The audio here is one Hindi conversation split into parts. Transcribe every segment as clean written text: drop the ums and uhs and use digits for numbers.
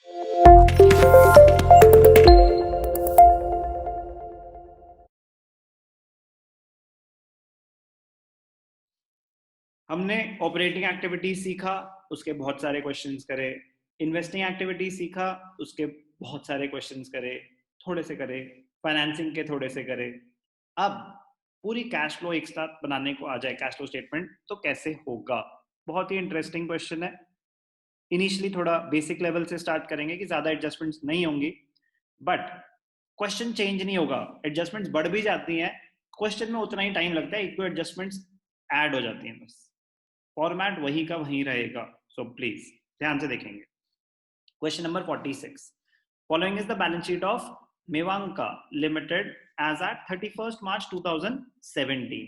हमने ऑपरेटिंग एक्टिविटीज सीखा, उसके बहुत सारे क्वेश्चंस करे। इन्वेस्टिंग एक्टिविटीज सीखा, उसके बहुत सारे क्वेश्चंस करे, थोड़े से करे। फाइनेंसिंग के थोड़े से करे। अब पूरी कैश फ्लो एक साथ बनाने को आ जाए, कैश फ्लो स्टेटमेंट, तो कैसे होगा? बहुत ही इंटरेस्टिंग क्वेश्चन है। इनिशियली थोड़ा बेसिक लेवल से स्टार्ट करेंगे कि ज्यादा एडजस्टमेंट्स नहीं होंगी, बट क्वेश्चन चेंज नहीं होगा। एडजस्टमेंट्स बढ़ भी जाती हैं, क्वेश्चन में उतना ही टाइम लगता है, एक दो एडजस्टमेंट्स ऐड हो जाती हैं बस। फॉर्मेट वही का वही रहेगा। सो प्लीज ध्यान से देखेंगे। Question number 46, following is the balance sheet of मेवांका लिमिटेड एज एट 31 मार्च 2017।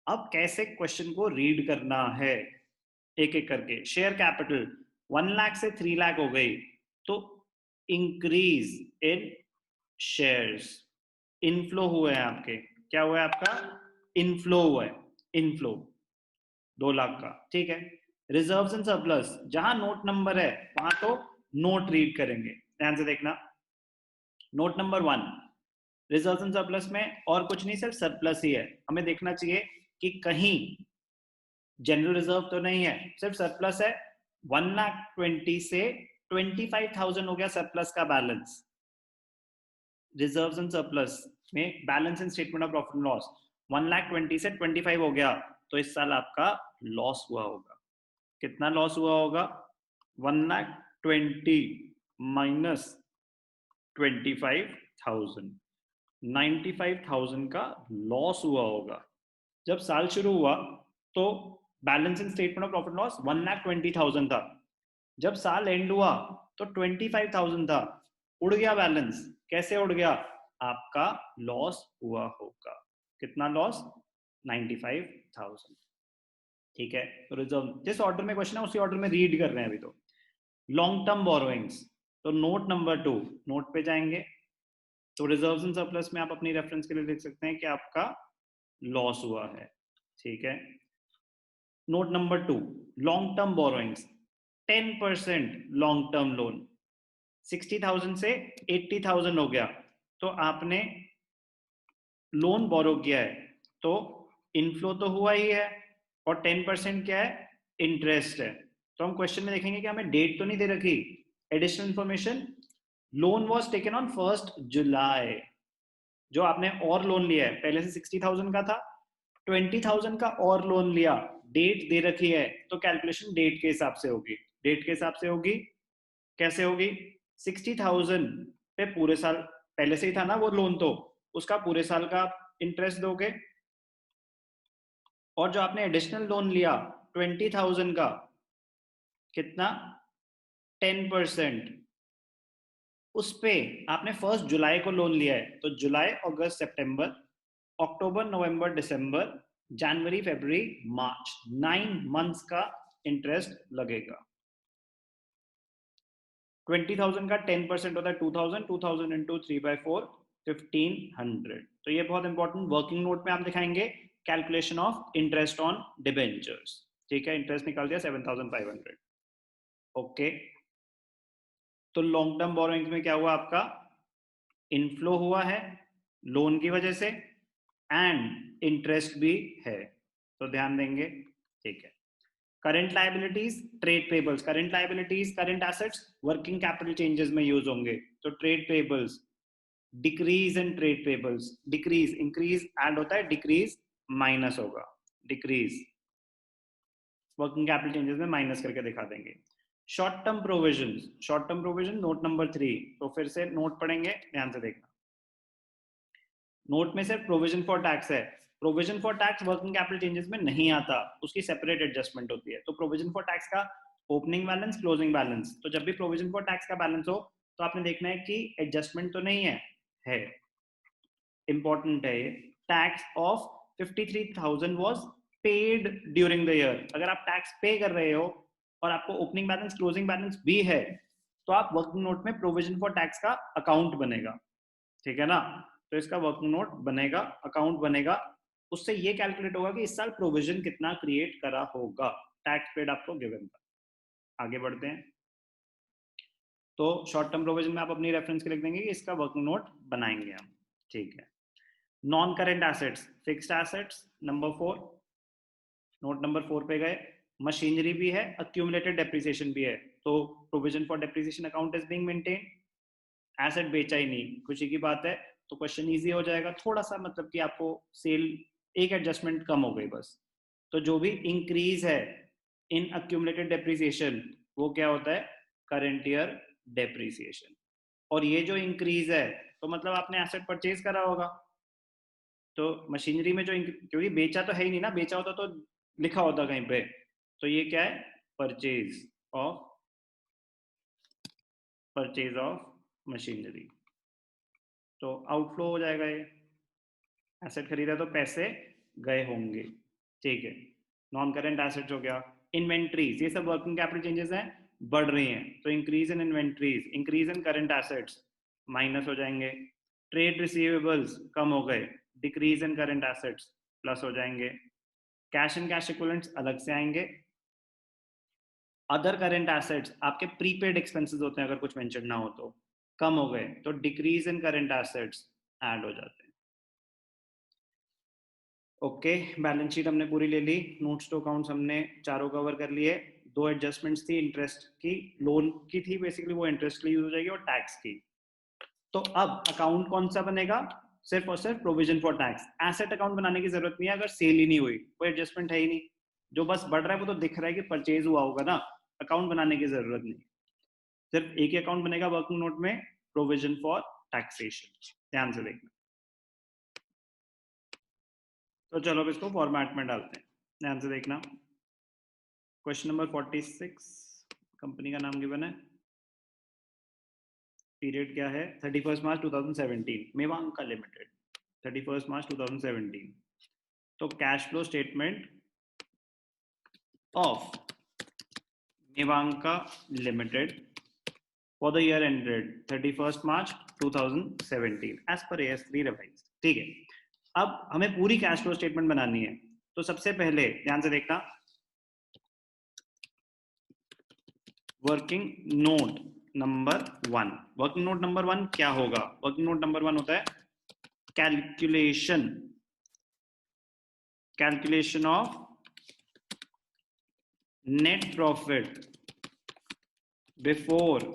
अब कैसे क्वेश्चन को रीड करना है एक एक करके। शेयर कैपिटल 1 लाख से 3 लाख हो गई, तो इंक्रीज इन शेयर्स। इनफ्लो हुए हैं आपके, क्या हुआ है आपका? इनफ्लो हुआ है, इनफ्लो 2 लाख का, ठीक है। रिजर्व्स एंड सरप्लस, जहां नोट नंबर है वहां तो नोट रीड करेंगे, ध्यान से देखना। Note number 1, reserves and surplus में और कुछ नहीं, सिर्फ सरप्लस ही है। हमें देखना चाहिए कि कहीं जनरल रिजर्व तो नहीं है, सिर्फ सरप्लस है। 1,20,000 से 25,000 हो गया सरप्लस का बैलेंस। रिजर्व्स एंड सरप्लस में balance in statement of profit and loss 1,20,000 से 25 हो गया, तो इस साल आपका लॉस हुआ होगा। कितना लॉस हुआ होगा? 1,20,000 माइनस 25,000, 95,000 का लॉस हुआ होगा। जब साल शुरू हुआ तो balance in statement of profit loss 1,20,000 था। जब साल एंड हुआ तो 25,000 था, उड़ गया बैलेंस। कैसे उड़ गया? आपका लॉस हुआ होगा। कितना लॉस? 95,000, ठीक है। तो रिजर्व जिस ऑर्डर में क्वेश्चन है उसी ऑर्डर में रीड कर रहे हैं अभी तो। लॉन्ग टर्म बोरोइंग्स, तो नोट नंबर 2, नोट पे जाएंगे तो रिजर्व्स एंड सरप्लस में आप अपनी रेफरेंस के लिए लिख सकते हैं कि आपका लॉस हुआ है, ठीक है। Note number 2, long term borrowings 10% long term loan 60,000 से 80,000 हो गया, तो आपने लोन बोरो किया है, तो इनफ्लो तो हुआ ही है, और 10% क्या है? इंटरेस्ट है। तो हम क्वेश्चन में देखेंगे कि हमें डेट तो नहीं दे रखी। Additional information, loan was taken on 1 जुलाई। जो आपने और लोन लिया है, पहले से 60,000 का था, 20,000 का और लोन लिया, डेट दे रखी है, तो कैलकुलेशन डेट के हिसाब से होगी। डेट के हिसाब से होगी, कैसे होगी? 60,000 पे पूरे साल पहले से ही था ना वो लोन, तो उसका पूरे साल का इंटरेस्ट दोगे, और जो आपने एडिशनल लोन लिया 20,000 का, कितना? 10%। उस पे आपने 1 जुलाई को लोन लिया है, तो जुलाई, अगस्त, सितंबर, अक्टूबर, नवंबर, दिसंबर, जनवरी, फरवरी, मार्च, 9 मंथ्स का इंटरेस्ट लगेगा। 20,000 का 10% होता है 2,000, 2,000 इंटू 3/4, 1,500। तो ये बहुत इंपॉर्टेंट, वर्किंग नोट में आप दिखाएंगे calculation of interest on debentures, ठीक है। इंटरेस्ट निकाल दिया 7,500, ओके। तो लॉन्ग टर्म बोरोइंग्स में क्या हुआ आपका? इनफ्लो हुआ है लोन की वजह से, एंड इंटरेस्ट भी है, तो ध्यान देंगे, ठीक है। Current liabilities, trade payables. Current liabilities, current assets working capital changes में यूज होंगे, तो trade payables, decrease in trade pebbles. Decrease, increase add होता है, डिक्रीज माइनस होगा, डिक्रीज वर्किंग कैपिटल चेंजेस में माइनस करके दिखा देंगे। Short term provision, short term provision note number 3, तो फिर से नोट पढ़ेंगे, ध्यान से देखना। नोट में सिर्फ प्रोविजन फॉर टैक्स है। Provision for tax working capital changes में नहीं आता, उसकी सेपरेट एडजस्टमेंट होती है। तो प्रोविजन फॉर टैक्स का ओपनिंग बैलेंस, क्लोजिंग बैलेंस, तो जब भी प्रोविजन फॉर टैक्स का बैलेंस हो तो आपने देखना है कि एडजस्टमेंट तो नहीं है इंपॉर्टेंट है ये। Tax of 53,000 was paid during the year. अगर आप टैक्स पे कर रहे हो और आपको ओपनिंग बैलेंस, क्लोजिंग बैलेंस भी है, तो आप वर्किंग नोट में प्रोविजन फॉर टैक्स का अकाउंट बनेगा, ठीक है ना। तो इसका वर्किंग नोट बनेगा, अकाउंट बनेगा, उससे ये कैलकुलेट होगा कि इस साल प्रोविजन कितना क्रिएट करा होगा। टैक्स पेड आपको गिवन था। आगे बढ़ते हैं। तो शॉर्ट टर्म प्रोविजन में आप अपनी रेफरेंस के लिख देंगे कि इसका वर्किंग नोट बनाएंगे हम, ठीक है। Non current assets, fixed assets number 4, note number 4 पे गए। मशीनरी भी है, अक्यूमुलेटेड डेप्रिसिएशन भी है, तो provision for depreciation account is being maintain. Asset बेचा ही नहीं, खुशी की बात है, तो क्वेश्चन इजी हो जाएगा थोड़ा सा, मतलब कि आपको सेल एक एडजस्टमेंट कम हो गई बस। तो जो भी इंक्रीज है इन अक्यूमुलेटेड डेप्रिसिएशन वो क्या होता है, करंट ईयर डेप्रिसिएशन। और ये जो इंक्रीज है तो मतलब आपने एसेट परचेज करा होगा, तो मशीनरी में जो क्योंकि बेचा तो है ही नहीं ना, बेचा होता तो लिखा होता कहीं पे, तो ये क्या है, परचेज ऑफ मशीनरी, तो आउटफ्लो हो जाएगा ये, एसेट खरीदा तो पैसे गए होंगे, ठीक है। नॉन करेंट एसेट्स हो गया। इन्वेंट्रीज, ये सब वर्किंग कैपिटल चेंजेस हैं, बढ़ रही हैं, तो increase in inventories, increase in current assets minus हो जाएंगे। ट्रेड रिसीवेबल्स कम हो गए, decrease in current assets plus हो जाएंगे। कैश एंड कैश इक्विवेलेंट्स अलग से आएंगे। अदर करंट एसेट्स आपके प्रीपेड एक्सपेंसेस होते हैं, अगर कुछ मेंशन ना हो तो कम हो गए, तो decrease in current assets add हो जाते हैं। ओके, बैलेंस शीट हमने पूरी ले ली, नोट्स टू अकाउंट्स हमने चारों कवर कर लिए। दो एडजस्टमेंट्स थी, इंटरेस्ट की, लोन की थी बेसिकली, वो इंटरेस्ट के लिए यूज हो जाएगी, और टैक्स की। तो अब अकाउंट कौन सा बनेगा, सिर्फ और सिर्फ provision for tax. Asset account बनाने की जरूरत नहीं है अगर सेल ही नहीं हुई, कोई एडजस्टमेंट है ही नहीं, जो बस बढ़ रहा है वो तो दिख रहा है कि परचेज हुआ होगा ना, अकाउंट बनाने की जरूरत नहीं, सिर्फ एक ही अकाउंट बनेगा वर्किंग नोट में, प्रोविजन फॉर टैक्सेशन। ध्यान से देखना। तो चलो अब इसको फॉर्मेट में डालते हैं, ध्यान से देखना। क्वेश्चन नंबर 46, कंपनी का नाम गिवन है, पीरियड क्या है, 31 मार्च 2017, मेवांका लिमिटेड, 31 मार्च 2017। तो कैश फ्लो स्टेटमेंट ऑफ मेवांका limited for the year ended 31 March 2017 as per AS3 revised, ठीक है। अब हमें पूरी कैश फ्लो स्टेटमेंट बनानी है, तो सबसे पहले ध्यान से देखना, working note number 1, working note number 1 क्या होगा, वर्किंग नोट नंबर 1 होता है calculation of net profit before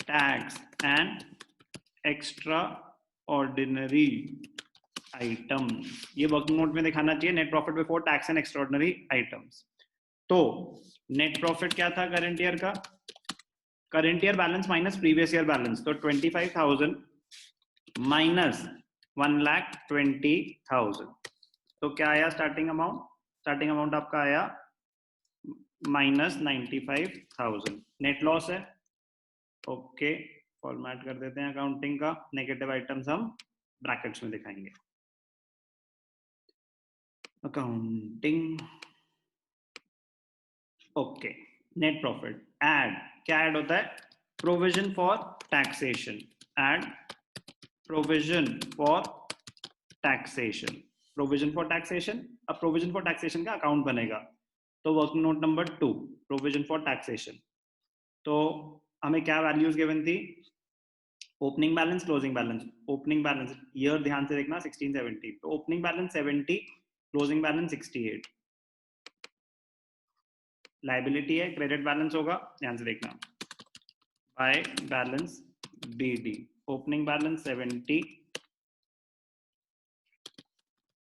tax and extra ordinary item. ये वर्किंग नोट में दिखाना चाहिए, net profit before tax and extra ordinary items. तो नेट प्रॉफिट क्या था करंट ईयर का, current year balance minus previous year balance, तो 25,000 माइनस 1,20,000, तो क्या आया स्टार्टिंग अमाउंट, स्टार्टिंग अमाउंट आपका आया -95,000। नेट लॉस है, ओके, फॉर्मेट कर देते हैं अकाउंटिंग का, नेगेटिव आइटम्स हम ब्रैकेट्स में दिखाएंगे। Accounting, okay, net profit add, क्या ऐड होता है, provision for taxation, add provision for taxation, provision for taxation. अब प्रोविजन फॉर टैक्सेशन का अकाउंट बनेगा, तो working note number 2, provision for taxation. तो हमें क्या वैल्यूज गिवन थी, opening balance, closing balance. Opening balance year ध्यान से देखना 16-17, तो opening balance 70, closing balance 68। Liability है, क्रेडिट बैलेंस होगा, ध्यान से देखना, bye balance BD, opening balance 70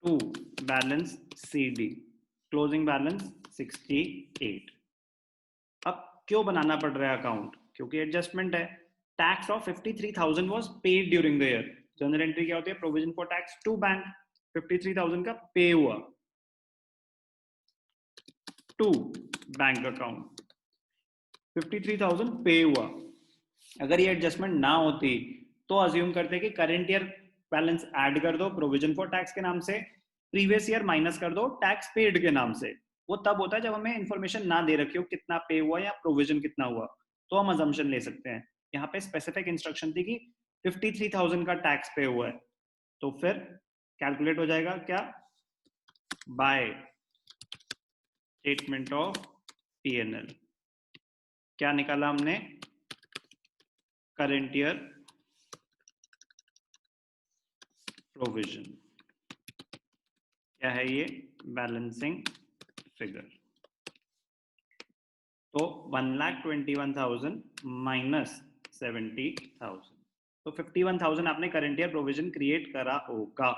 to balance CD, closing balance 68। अब क्यों बनाना पड़ रहा है अकाउंट, क्योंकि एडजस्टमेंट है। Tax of 53,000 was paid during the year. General entry क्या होती है, provision for tax to bank, 53,000 का पे हुआ टू बैंक अकाउंट, 53,000 पे हुआ। अगर ये एडजस्टमेंट ना होती तो अज्यूम करते कि करंट ईयर बैलेंस ऐड कर दो प्रोविजन फॉर टैक्स के नाम से, प्रीवियस ईयर माइनस कर दो टैक्स पेड के नाम से। वो तब होता है जब हमें इंफॉर्मेशन ना दे रखी हो कितना पे हुआ या प्रोविजन कितना हुआ, तो हम अजम्पशन ले सकते हैं। यहाँ पे स्पेसिफिक इंस्ट्रक्शन थी कि 53,000 का टैक्स पे हुआ है, तो फिर कैलकुलेट हो जाएगा क्या, बाय स्टेटमेंट ऑफ P&L। क्या निकाला हमने, करंट ईयर प्रोविजन, क्या है ये? Balancing figure. तो 1,21,000 माइनस 70,000, तो 51,000 आपने करंट ईयर प्रोविजन क्रिएट करा होगा।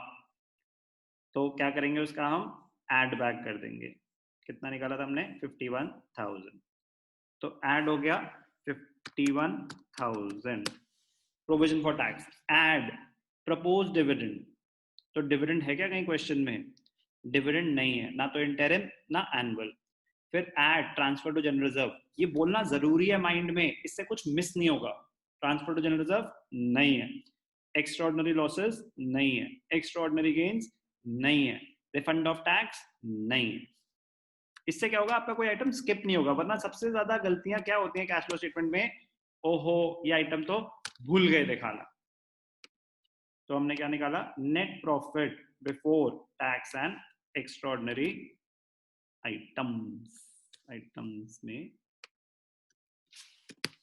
तो क्या करेंगे उसका हम ऐड बैक कर देंगे। कितना निकाला था हमने? 51,000। तो ऐड हो गया 51,000 provision for tax. Add propose dividend, तो डिविडेंड है क्या कहीं क्वेश्चन में? डिविडेंड नहीं है, ना तो इंटरिम ना एनुअल। फिर add transfer to general reserve, ये बोलना जरूरी है माइंड में, इससे कुछ मिस नहीं होगा। ट्रांसफर टू जनरल रिजर्व नहीं है, एक्स्ट्राऑर्डिनरी लॉसेस नहीं है, एक्स्ट्राऑर्डिनरी गेन्स नहीं है, रिफंड ऑफ टैक्स नहीं है। इससे क्या होगा? आपका कोई आइटम स्किप नहीं होगा। वरना सबसे ज्यादा गलतियां क्या होती हैं कैश फ्लो स्टेटमेंट में? ओहो, ये आइटम तो भूल गए दिखाना। तो हमने क्या निकाला? Net profit before tax and extraordinary items. Items में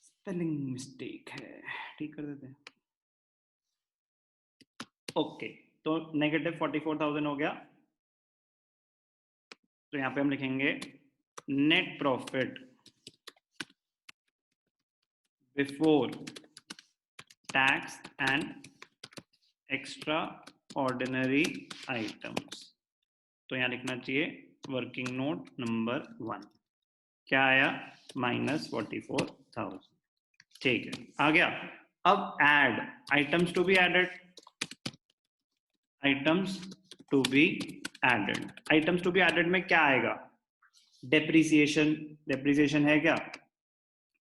स्पेलिंग मिस्टेक है, ठीक कर देते हैं। ओके, तो नेगेटिव 44,000 हो गया। तो यहां पे हम लिखेंगे net profit before tax and extra ordinary items. तो यहां लिखना चाहिए वर्किंग नोट नंबर 1। क्या आया? -44,000। ठीक है, आ गया। अब add items to be added, items to be added. Items to be added में क्या आएगा? डेप्रिसिएशन। डेप्रिसिएशन है क्या?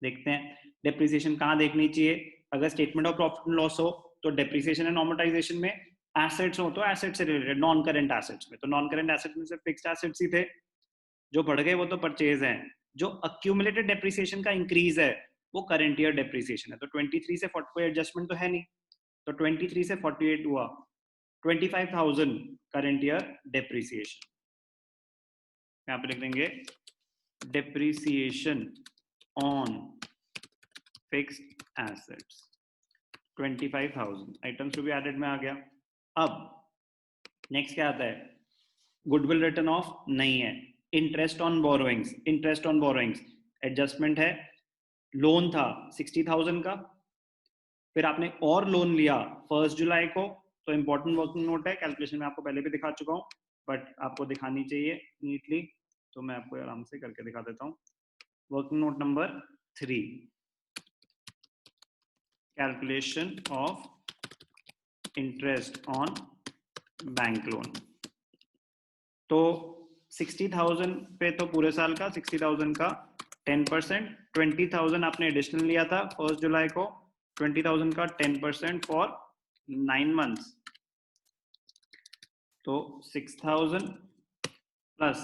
देखते हैं डेप्रिसिएशन कहाँ देखनी चाहिए। अगर statement of profit and loss हो तो डेप्रिसिएशन एंड अमोर्टाइजेशन में, एसेट्स हो तो एसेट से रिलेटेड, नॉन करेंट एसेट्स में तो नॉन करेंट एसेट्स में से फिक्स्ड एसेट्स ही थे, जो बढ़ गए वो तो परचेज हैं। जो अक्यूमुलेटेड डेप्रिसिएशन का इंक्रीज है वो करंट ईयर डेप्रिसिएशन है। तो 23 से 40 कोई एडजस्टमेंट तो है नहीं, तो 23 से 48 हुआ 25,000 करंट ईयर डेप्रिसिएशन। यहाँ पे लिख देंगे depreciation on fixed assets 25,000। Items to be added में आ गया। अब नेक्स्ट क्या आता है? गुडविल रिटर्न ऑफ नहीं है। Interest on borrowings, interest on borrowings adjustment है। लोन था 60,000 का, फिर आपने और लोन लिया 1 जुलाई को, तो इंपॉर्टेंट वर्किंग नोट है, कैलकुलेशन में आपको पहले भी दिखा चुका हूं, बट आपको दिखानी चाहिए नीटली, तो मैं आपको आराम से करके दिखा देता हूं। Working note number 3, calculation of interest on bank loan. तो 60,000 पे तो पूरे साल का 60,000 का 10%, 20,000 आपने एडिशनल लिया था 1 जुलाई को, 20,000 का 10% फॉर 9 मंथ्स, तो 6,000 प्लस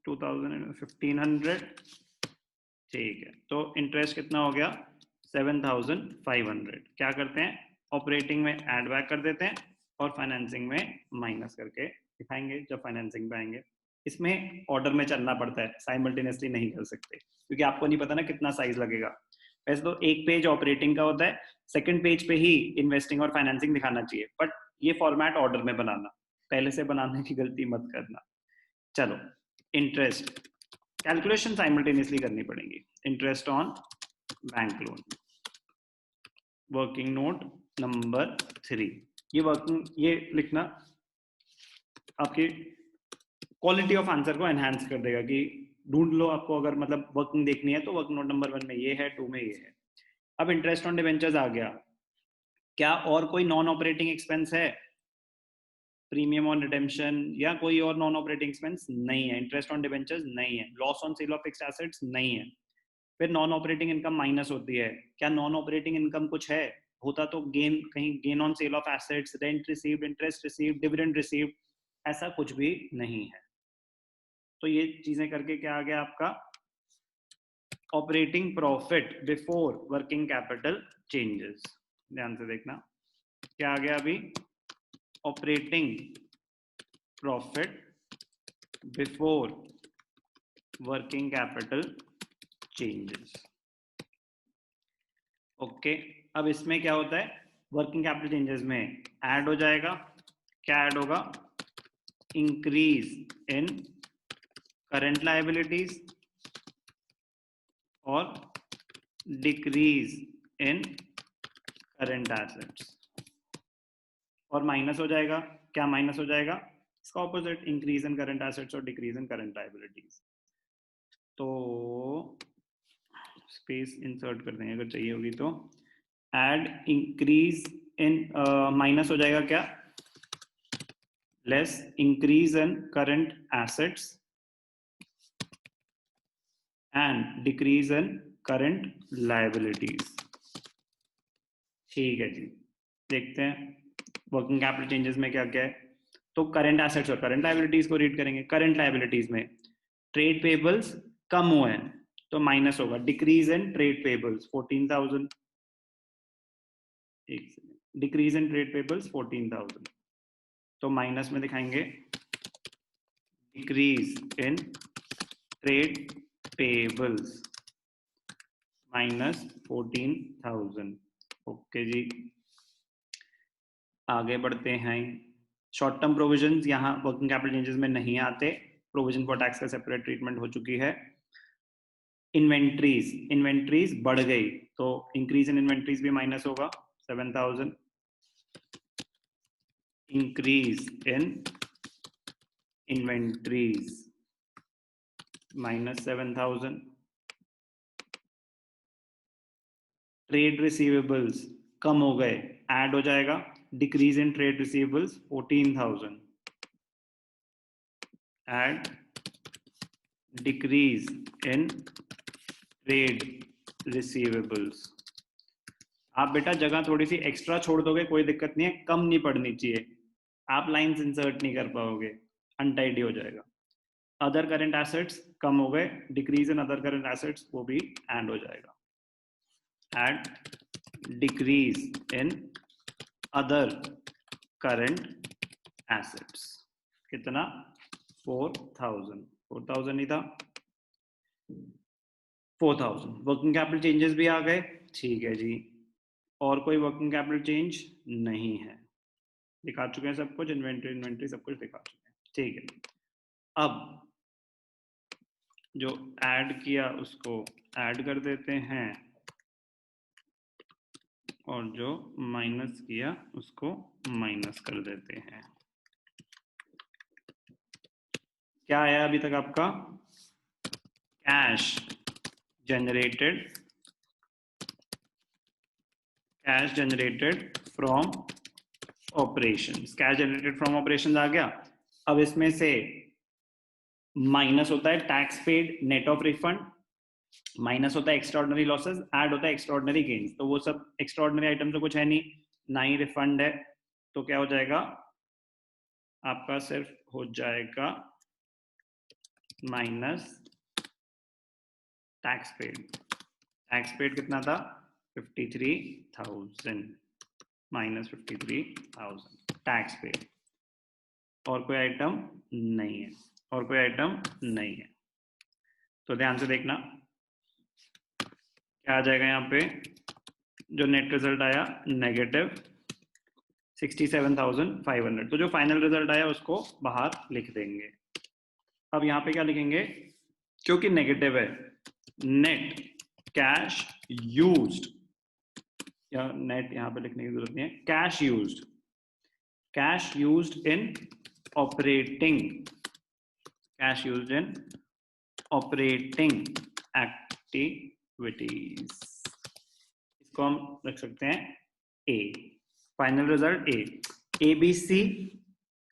2,000 1,500। ठीक है, तो इंटरेस्ट कितना हो गया? 7,500। क्या करते हैं? ऑपरेटिंग में ऐड बैक कर देते हैं और फाइनेंसिंग में माइनस करके दिखाएंगे जब फाइनेंसिंग पे आएंगे। इसमें ऑर्डर में चलना पड़ता है, साइमल्टेनियसली नहीं कर सकते, क्योंकि आपको नहीं पता ना कितना साइज लगेगा। वैसे तो एक पेज ऑपरेटिंग का होता है, सेकंड पेज पे ही इन्वेस्टिंग और फाइनेंसिंग दिखाना चाहिए, बट ये फॉर्मेट ऑर्डर में बनाना, पहले से बनाने की गलती मत करना। चलो, इंटरेस्ट कैलकुलेशन साइमल्टेनियसली करनी पड़ेगी। Interest on bank loan, working note number 3। ये लिखना आपकी क्वालिटी ऑफ आंसर को एनहांस कर देगा कि ढूंढ लो आपको, अगर मतलब वर्किंग देखनी है तो वर्किंग नोट नंबर 1 में ये है, 2 में ये है। अब इंटरेस्ट ऑन डिबेंचर्स आ गया। क्या और कोई नॉन ऑपरेटिंग एक्सपेंस है? प्रीमियम ऑन रिडेम्पशन या कोई और नॉन ऑपरेटिंग एक्सपेंस नहीं है। इंटरेस्ट ऑन डिबेंचर्स नहीं है। Loss on sale of fixed assets नहीं है। फिर नॉन ऑपरेटिंग इनकम माइनस होती है। क्या नॉन ऑपरेटिंग इनकम कुछ है? होता तो गेन, कहीं gain on sale of assets, rent received, interest received, dividend received, ऐसा कुछ भी नहीं है। तो ये चीजें करके क्या आ गया आपका? Operating profit before working capital changes. ध्यान से देखना क्या आ गया अभी? Operating profit before working capital changes. Okay, अब इसमें क्या होता है, वर्किंग कैपिटल चेंजेस में ऐड हो जाएगा, क्या ऐड होगा, इंक्रीज इन करंट लायबिलिटीज और डिक्रीज इन करंट एसेट्स, और माइनस हो जाएगा, क्या माइनस हो जाएगा, इसका opposite, increase in current assets और डिक्रीज इन करंट लायबिलिटीज। तो स्पेस इंसर्ट कर देंगे अगर चाहिए होगी तो, एड इंक्रीज इन, माइनस हो जाएगा क्या, less increase in current assets and decrease in current liabilities. ठीक है जी, देखते हैं वर्किंग कैपिटल चेंजेस में क्या क्या है। तो करंट एसेट्स और करंट लायबिलिटीज को रीड करेंगे। करंट लायबिलिटीज में ट्रेड पेबल्स कम हुए हैं तो माइनस होगा, डिक्रीज इन ट्रेड पेबल्स 14,000, एक second, decrease in trade payables 14,000, तो माइनस में दिखाएंगे decrease in trade payables -14,000। Okay जी, आगे बढ़ते हैं। शॉर्ट टर्म प्रोविजंस यहाँ वर्किंग कैपिटल चेंजेस में नहीं आते, प्रोविजन फॉर टैक्स का सेपरेट ट्रीटमेंट हो चुकी है। इन्वेंट्रीज, इन्वेंट्रीज बढ़ गई तो इंक्रीज इन इन्वेंट्रीज भी माइनस होगा 7,000, increase in inventories -7,000, trade receivables कम हो गए, ऐड हो जाएगा, decrease in trade receivables 14,000, add decrease in trade receivables. आप बेटा जगह थोड़ी सी एक्स्ट्रा छोड़ दोगे कोई दिक्कत नहीं है, कम नहीं पढ़नी चाहिए, आप लाइंस इंसर्ट नहीं कर पाओगे, अनटाइडी हो जाएगा। अदर करंट एसेट्स कम हो गए, decrease in other current assets वो भी ऐड हो जाएगा, add decrease in other current assets, कितना, 4,000, 4,000 ही था, 4,000। वर्किंग कैपिटल चेंजेस भी आ गए, ठीक है जी, और कोई वर्किंग कैपिटल चेंज नहीं है, दिखा चुके हैं सब कुछ, इन्वेंट्री इन्वेंट्री सब कुछ दिखा चुके हैं, ठीक है। अब जो ऐड किया उसको ऐड कर देते हैं और जो माइनस किया उसको माइनस कर देते हैं। क्या आया अभी तक आपका, cash generated, cash generated from operations, cash generated from operations आ गया। अब इसमें से माइनस होता है tax paid net of refund, minus होता है एक्स्ट्राऑर्डिनरी लॉसेस, ऐड होता है एक्स्ट्राऑर्डिनरी गेन्स, तो वो सब एक्स्ट्राऑर्डिनरी आइटम तो कुछ है नहीं, ना ही रिफंड है, तो क्या हो जाएगा आपका, सिर्फ हो जाएगा minus tax paid. Tax paid कितना था, 53,000 माइनस 53,000 टैक्स पेड, और कोई आइटम नहीं है, और कोई आइटम नहीं है। तो ध्यान से देखना क्या आ जाएगा यहाँ पे, जो नेट रिजल्ट आया नेगेटिव 67,500, तो जो फाइनल रिजल्ट आया उसको बाहर लिख देंगे। अब यहाँ पे क्या लिखेंगे, क्योंकि नेगेटिव है, नेट कैश यूज्ड, या नेट यहाँ पे लिखने की जरूरत नहीं है, cash used, cash used in operating, cash used in operating activities, इसको हम रख सकते हैं A, final result A. A B C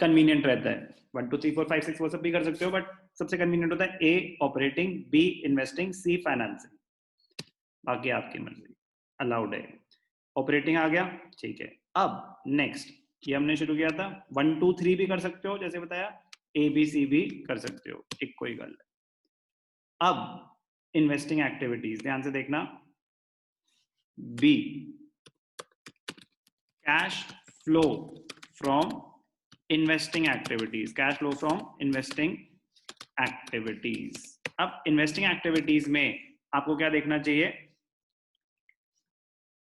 convenient रहता है, 1 2 3 4 5 6 वो सब भी कर सकते हो, बट सबसे कन्वीनियंट होता है A operating, B investing, C financing, बाकी आपकी मर्जी, अलाउड है। ऑपरेटिंग आ गया, ठीक है। अब नेक्स्ट, ये हमने शुरू किया था 1 2 3 भी कर सकते हो जैसे बताया, ए बी सी भी कर सकते हो, एक कोई गल है। अब इन्वेस्टिंग एक्टिविटीज ध्यान से देखना, B cash flow from investing activities, cash flow from investing activities. अब इन्वेस्टिंग एक्टिविटीज में आपको क्या देखना चाहिए,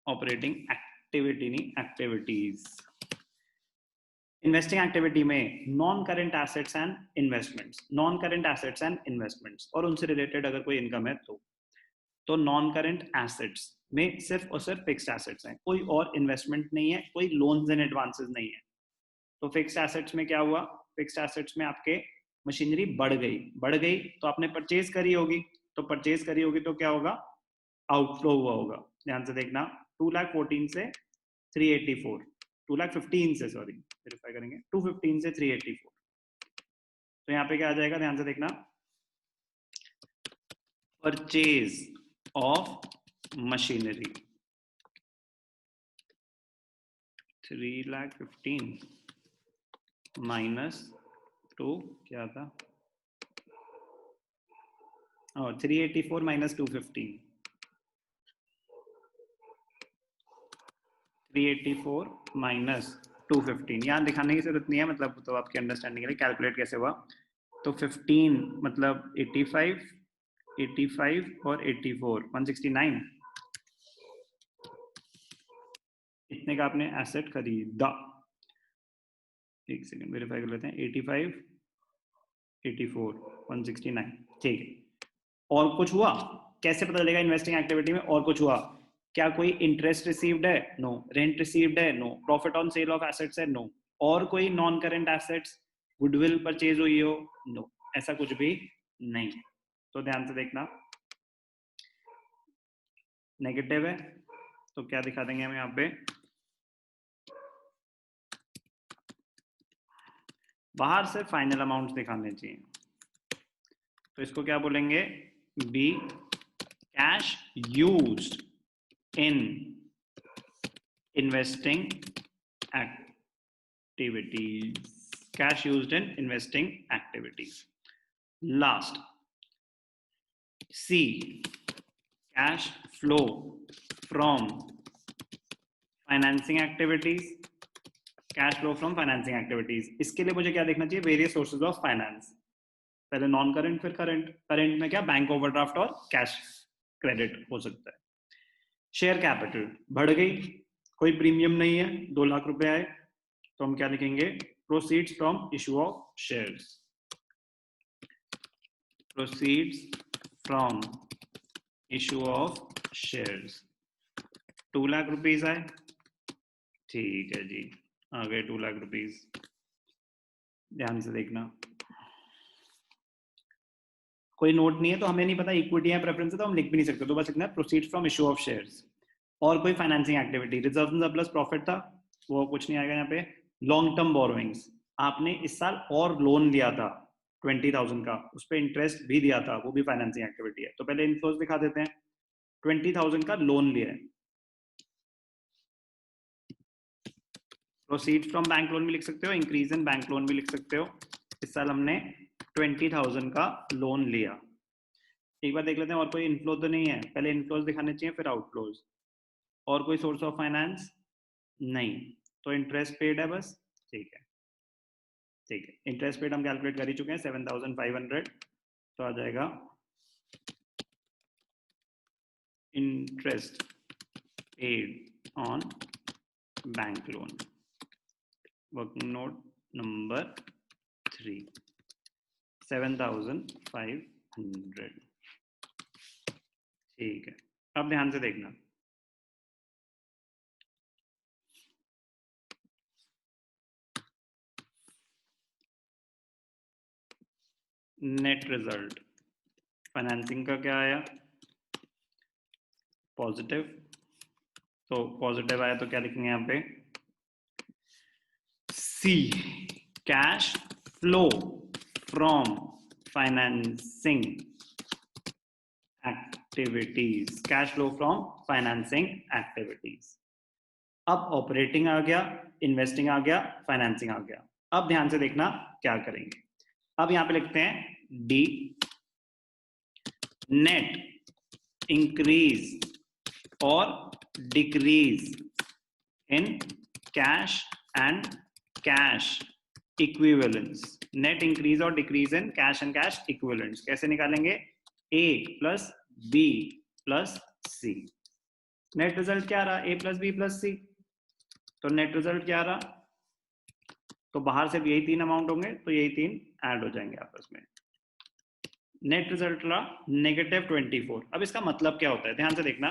ऑपरेटिंग एक्टिविटी नहीं, एक्टिविटीज। इन्वेस्टिंग एक्टिविटी में non current assets and investments, non current assets and investments और उनसे रिलेटेड अगर कोई इनकम है तो नॉन करेंट एसेट्स में सिर्फ और सिर्फ फिक्स्ड एसेट्स हैं, कोई और इन्वेस्टमेंट नहीं है, कोई लोन्स एंड एडवांसेस नहीं है। तो फिक्स्ड एसेट्स में क्या हुआ, फिक्स्ड एसेट्स में आपके मशीनरी बढ़ गई तो आपने परचेज करी होगी, तो परचेज करी होगी तो क्या होगा, आउटफ्लो हुआ होगा। ध्यान से देखना, 2,14,000 से 384, 2,15,000 से, सॉरी वेरीफाई करेंगे, 215 से 384। तो यहाँ पे क्या आ जाएगा, ध्यान से देखना, परचेज ऑफ मशीनरी 3,15,000 माइनस 2 क्या था, 384 माइनस 215, 384 माइनस 215। यहाँ दिखाने की जरूरत नहीं है, मतलब तो आपकी अंडरस्टैंडिंग के लिए कैलकुलेट कैसे हुआ। तो 15 मतलब 85, 85 और 84, 169, इतने का आपने एसेट खरीदा। एक सेकंड वेरीफाई कर लेते हैं, 85, 84, 169, ठीक है। और कुछ हुआ, कैसे पता चलेगा इन्वेस्टिंग एक्टिविटी में और कुछ हुआ, क्या कोई इंटरेस्ट रिसीव्ड है, नो, रेंट रिसीव्ड है, no, profit on sale of assets है, नो, और कोई non current assets, goodwill purchase हुई हो, नो, ऐसा कुछ भी नहीं। तो ध्यान से देखना, नेगेटिव है तो क्या दिखा देंगे हम यहाँ पे, बाहर से फाइनल अमाउंट दिखाने चाहिए, तो इसको क्या बोलेंगे, B cash used in investing activities, cash used in investing activities. Last, C, cash flow from financing activities, cash flow from financing activities। इसके लिए मुझे क्या देखना चाहिए, various sources of finance, पहले नॉन करेंट फिर करंट, करंट में क्या, बैंक ओवरड्राफ्ट और कैश क्रेडिट हो सकता है। शेयर कैपिटल बढ़ गई, कोई प्रीमियम नहीं है, 2 लाख रुपए आए, तो हम क्या लिखेंगे, proceeds from issue of shares, proceeds from issue of shares, 2 lakh rupees आए, ठीक है जी, आ गए 2 लाख रुपीज। ध्यान से देखना, कोई नोट नहीं है तो हमें नहीं पता इक्विटी या प्रेफरेंस है तो हम लिख भी नहीं सकते, तो बस लिखना है proceeds from issue of shares. और कोई financing activity, reserve and surplus profit था, वो कुछ नहीं आएगा यहाँ पे। लॉन्ग टर्म बोरोइंग्स, आपने इस साल और लोन लिया था 20,000 का, उस पर इंटरेस्ट भी दिया था, वो भी फाइनेंसिंग एक्टिविटी है। तो पहले इनफ्लोज दिखा देते हैं, 20,000 का लोन लिया है, प्रोसीड फ्रॉम बैंक लोन भी लिख सकते हो, इंक्रीज इन बैंक लोन भी लिख सकते हो। इस साल हमने 20,000 का लोन लिया। एक बार देख लेते हैं और कोई इनफ्लो तो नहीं है, पहले इनफ्लोज दिखाने चाहिए फिर आउटफ्लोज। और कोई सोर्स ऑफ फाइनेंस नहीं, तो इंटरेस्ट पेड है बस, ठीक है, ठीक है। इंटरेस्ट पेड हम कैलकुलेट कर ही चुके हैं, 7,500, तो आ जाएगा interest paid on bank loan, working note number 3, 7,500, ठीक है। अब ध्यान से देखना, नेट रिजल्ट फाइनेंसिंग का क्या आया, पॉजिटिव, तो पॉजिटिव आया तो क्या लिखेंगे यहाँ पे, C, cash flow from financing activities, cash flow from financing activities. अब ऑपरेटिंग आ गया, इन्वेस्टिंग आ गया, फाइनेंसिंग आ गया। अब ध्यान से देखना क्या करेंगे, अब यहां पे लिखते हैं डी, नेट इंक्रीज और decrease in cash and cash equivalence, net increase और decrease in cash and cash equivalence कैसे निकालेंगे, A plus B plus C. Net result क्या रहा, A plus B plus C, तो नेट रिजल्ट क्या रहा, तो बाहर से यही तीन अमाउंट होंगे, तो यही तीन ऐड हो जाएंगे आपस में। नेट रिजल्ट रहा -24। अब इसका मतलब क्या होता है, ध्यान से देखना,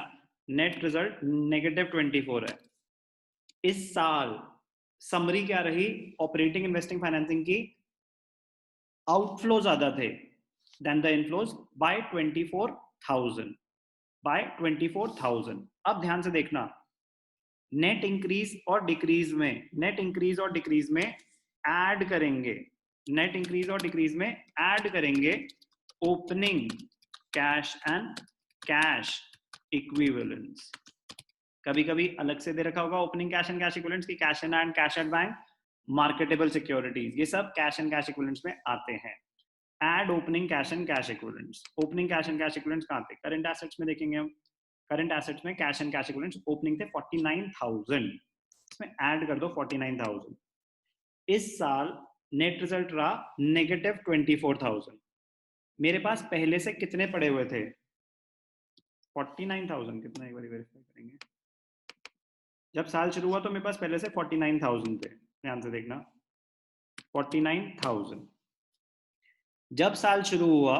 नेट रिजल्ट -24 है। इस साल समरी क्या रही, ऑपरेटिंग इन्वेस्टिंग फाइनेंसिंग की आउटफ्लो ज्यादा थे देन द इनफ्लोज बाय 24,000। अब ध्यान से देखना, नेट इंक्रीज और डिक्रीज में ऐड करेंगे, नेट इंक्रीज और डिक्रीज में ऐड करेंगे opening cash and cash equivalents. कभी कभी अलग से दे रखा होगा opening cash and cash equivalents की, cash in and cash at bank, marketable securities, ये सब कैश एंड कैश इक्विवेलेंट्स में आते हैं। Add opening cash and cash equivalents, opening cash and cash equivalents कहाँ थे, करंट एसेट्स में देखेंगे हम। करंट एसेट्स में cash and cash equivalents opening थे 49,000, इसमें ऐड कर दो 49,000। इस साल नेट रिजल्ट रहा -24,000। मेरे पास पहले से कितने पड़े हुए थे, 49,000, कितना एक बार वेरीफाई करेंगे। जब साल शुरू हुआ तो मेरे पास पहले से 49,000 थे, ध्यान से देखना 49,000। जब साल शुरू हुआ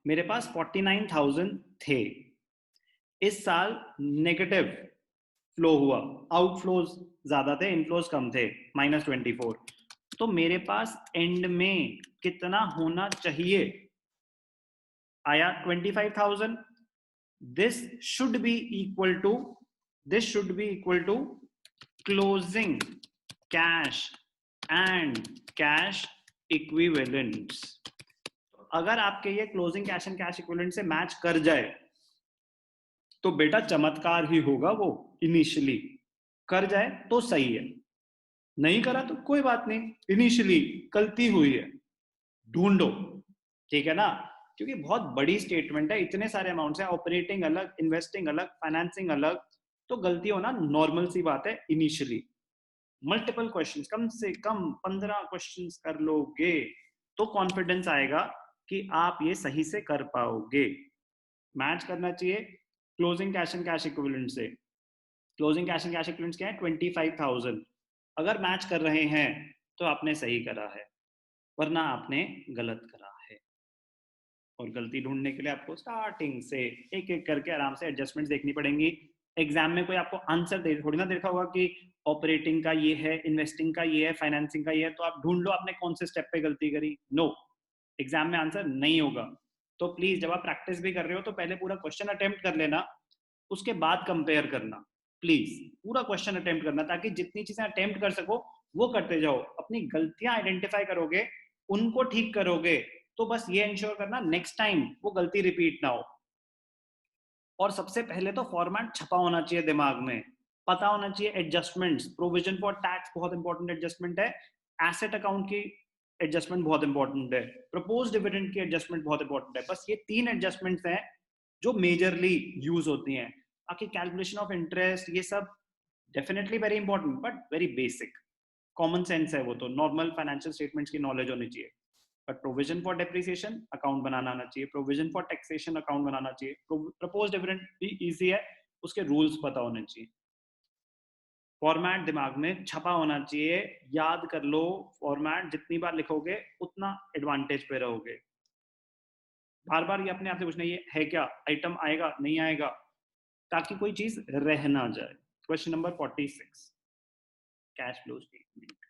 मेरे पास 49,000 थे। इस साल नेगेटिव फ्लो हुआ, आउटफ्लोज ज्यादा थे, इनफ्लोज कम थे, -24। तो मेरे पास एंड में कितना होना चाहिए, आया 25,000। This should be equal to closing cash and cash equivalents. अगर आपके ये closing cash and cash equivalent से मैच कर जाए तो बेटा चमत्कार ही होगा, वो इनिशियली कर जाए तो सही है, नहीं करा तो कोई बात नहीं, इनिशियली गलती हुई है, ढूंढो, ठीक है ना, क्योंकि बहुत बड़ी स्टेटमेंट है, इतने सारे अमाउंट्स हैं, ऑपरेटिंग अलग, इन्वेस्टिंग अलग, फाइनेंसिंग अलग, तो गलती होना नॉर्मल सी बात है इनिशियली। मल्टीपल क्वेश्चंस, कम से कम 15 क्वेश्चंस कर लोगे तो कॉन्फिडेंस आएगा कि आप ये सही से कर पाओगे। मैच करना चाहिए closing cash and cash equivalent से। Closing cash and cash equivalents क्या है, 25,000। अगर मैच कर रहे हैं तो आपने सही करा है, वरना आपने गलत करा है। और गलती ढूंढने के लिए आपको स्टार्टिंग से एक एक करके आराम से एडजस्टमेंट्स देखनी पड़ेंगी। एग्जाम में कोई आपको आंसर दे थोड़ी ना देखा होगा कि ऑपरेटिंग का ये है, इन्वेस्टिंग का ये है, फाइनेंसिंग का ये है, तो आप ढूंढ लो आपने कौन से स्टेप पे गलती करी। नो, एग्जाम में आंसर नहीं होगा। तो प्लीज जब आप प्रैक्टिस भी कर रहे हो तो पहले पूरा क्वेश्चन अटेम्प्ट कर लेना, उसके बाद कंपेयर करना। प्लीज पूरा क्वेश्चन अटेम्प्ट करना, ताकि जितनी चीजें अटेम्प्ट कर सको वो करते जाओ, अपनी गलतियां आइडेंटिफाई करोगे, उनको ठीक करोगे, तो बस ये इंश्योर करना नेक्स्ट टाइम वो गलती रिपीट ना हो। और सबसे पहले तो फॉर्मेट छपा होना चाहिए दिमाग में, पता होना चाहिए एडजस्टमेंट्स, प्रोविजन फॉर टैक्स बहुत इंपॉर्टेंट एडजस्टमेंट है, एसेट अकाउंट की एडजस्टमेंट बहुत इंपॉर्टेंट है, प्रपोज डिविडेंड की एडजस्टमेंट बहुत इंपॉर्टेंट है। बस ये तीन एडजस्टमेंट्स हैं जो मेजरली यूज होती हैं। बाकी कैलकुलेशन ऑफ इंटरेस्ट ये सब definitely very important, but very basic, common sense है वो, तो नॉर्मल फाइनेंशियल स्टेटमेंट्स की नॉलेज होनी चाहिए। But provision for depreciation account बनाना आना चाहिए, प्रोविजन फॉर टैक्सेशन अकाउंट बनाना चाहिए, प्रपोज डिविडेंड भी इजी है, उसके रूल्स पता होने चाहिए, फॉर्मेट दिमाग में छपा होना चाहिए, याद कर लो। फॉर्मेट जितनी बार लिखोगे उतना एडवांटेज पे रहोगे। बार बार ये अपने आप से पूछना, ये है क्या, आइटम आएगा नहीं आएगा, ताकि कोई चीज रह ना जाए। Question number 46, cash flow statement.